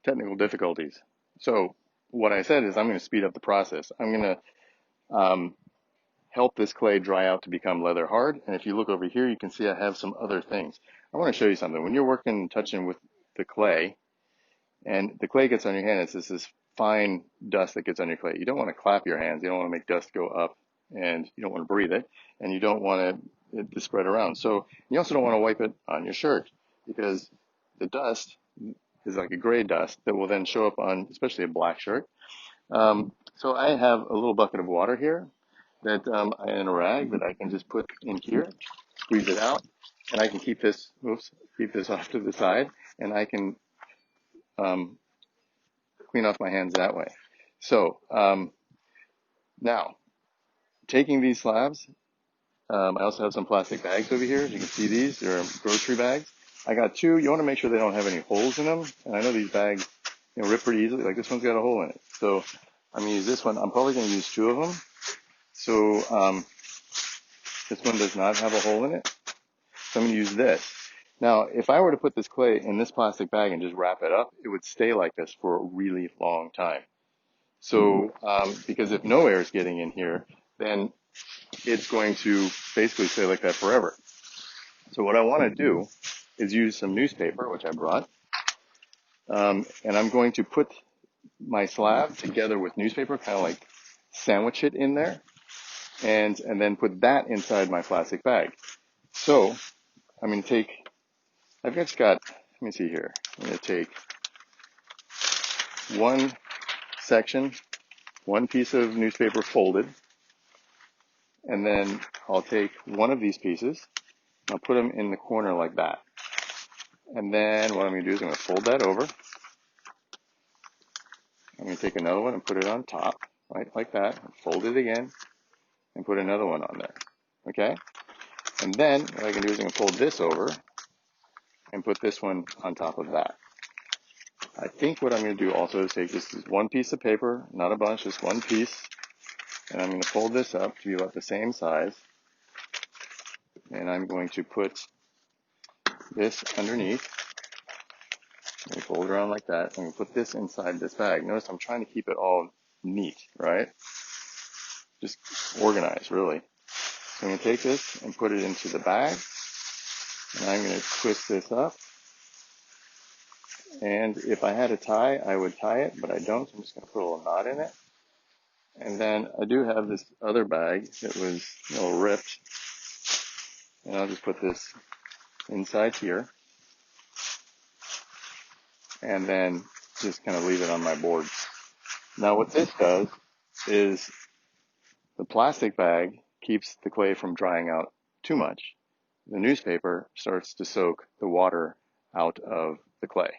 technical difficulties. So what I said is I'm going to speed up the process. I'm going to help this clay dry out to become leather hard. And if you look over here, you can see I have some other things. I want to show you something. When you're working and touching with the clay, and the clay gets on your hand, it's just this fine dust that gets on your clay. You don't want to clap your hands. You don't want to make dust go up, and you don't want to breathe it, and you don't want it to spread around. So you also don't want to wipe it on your shirt, because the dust is like a gray dust that will then show up on especially a black shirt. So I have a little bucket of water here that in a rag that I can just put in here, squeeze it out, and I can keep this, keep this off to the side, and I can um, clean off my hands that way. So now, taking these slabs, I also have some plastic bags over here. As you can see these, they're grocery bags. I got two. You want to make sure they don't have any holes in them. And I know these bags, rip pretty easily. Like this one's got a hole in it. So I'm going to use this one. I'm probably going to use two of them. So this one does not have a hole in it. So I'm going to use this. Now, if I were to put this clay in this plastic bag and just wrap it up, it would stay like this for a really long time. So, because if no air is getting in here, then it's going to basically stay like that forever. So what I want to do is use some newspaper, which I brought, and I'm going to put my slab together with newspaper, kind of like sandwich it in there, and then put that inside my plastic bag. So I'm going to take, I've just got, let me see here, I'm going to take one section, one piece of newspaper folded, and then I'll take one of these pieces, I'll put them in the corner like that. And then what I'm going to do is I'm going to fold that over. I'm going to take another one and put it on top, right, like that. Fold it again and put another one on there, okay? And then what I can do is I'm going to fold this over and put this one on top of that. I think what I'm going to do also is take this one piece of paper, not a bunch, just one piece, and I'm going to fold this up to be about the same size. And I'm going to put this underneath. And fold around like that. I'm going to put this inside this bag. Notice I'm trying to keep it all neat, right? Just organized, really. So I'm going to take this and put it into the bag. And I'm going to twist this up. And if I had a tie, I would tie it, but I don't. So I'm just going to put a little knot in it. And then I do have this other bag that was ripped. And I'll just put this inside here. And then just kind of leave it on my board. Now what this does is the plastic bag keeps the clay from drying out too much. The newspaper starts to soak the water out of the clay.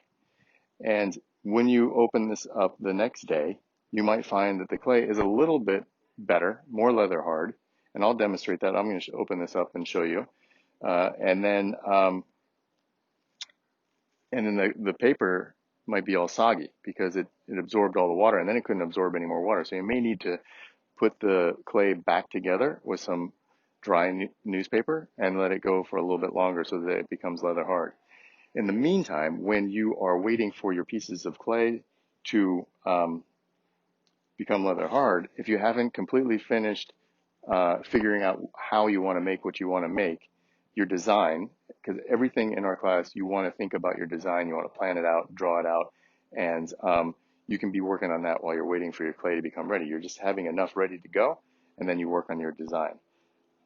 And when you open this up the next day, you might find that the clay is a little bit better, more leather hard. And I'll demonstrate that. I'm going to open this up and show you. And then the paper might be all soggy because it absorbed all the water, and then it couldn't absorb any more water. So you may need to put the clay back together with some dry newspaper and let it go for a little bit longer so that it becomes leather hard. In the meantime, when you are waiting for your pieces of clay to become leather hard, if you haven't completely finished figuring out how you want to make what you want to make, your design, because everything in our class, you want to think about your design, you want to plan it out, draw it out, and you can be working on that while you're waiting for your clay to become ready. You're just having enough ready to go, and then you work on your design.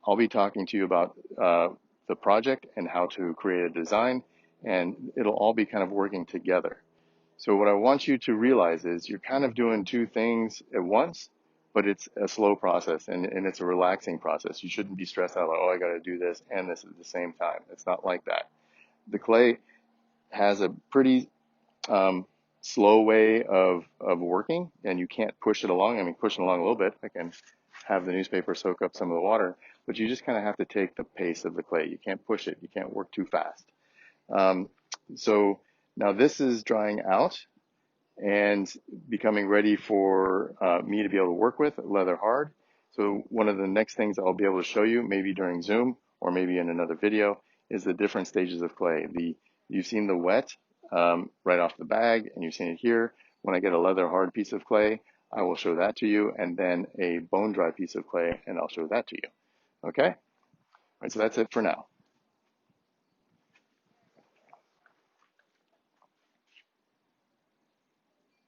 I'll be talking to you about the project and how to create a design, and it'll all be kind of working together. So what I want you to realize is you're kind of doing two things at once, but it's a slow process and it's a relaxing process. You shouldn't be stressed out like, oh, I got to do this and this at the same time. It's not like that. The clay has a pretty slow way of working, and you can't push it along. I mean, push it along a little bit. I can have the newspaper soak up some of the water, but you just kind of have to take the pace of the clay. You can't push it. You can't work too fast. So now this is drying out and becoming ready for me to be able to work with leather hard. So one of the next things I'll be able to show you, maybe during Zoom or maybe in another video, is the different stages of clay. You've seen the wet right off the bag, and you've seen it here. When I get a leather hard piece of clay, I will show that to you, and then a bone dry piece of clay, and I'll show that to you. Okay? All right, so that's it for now.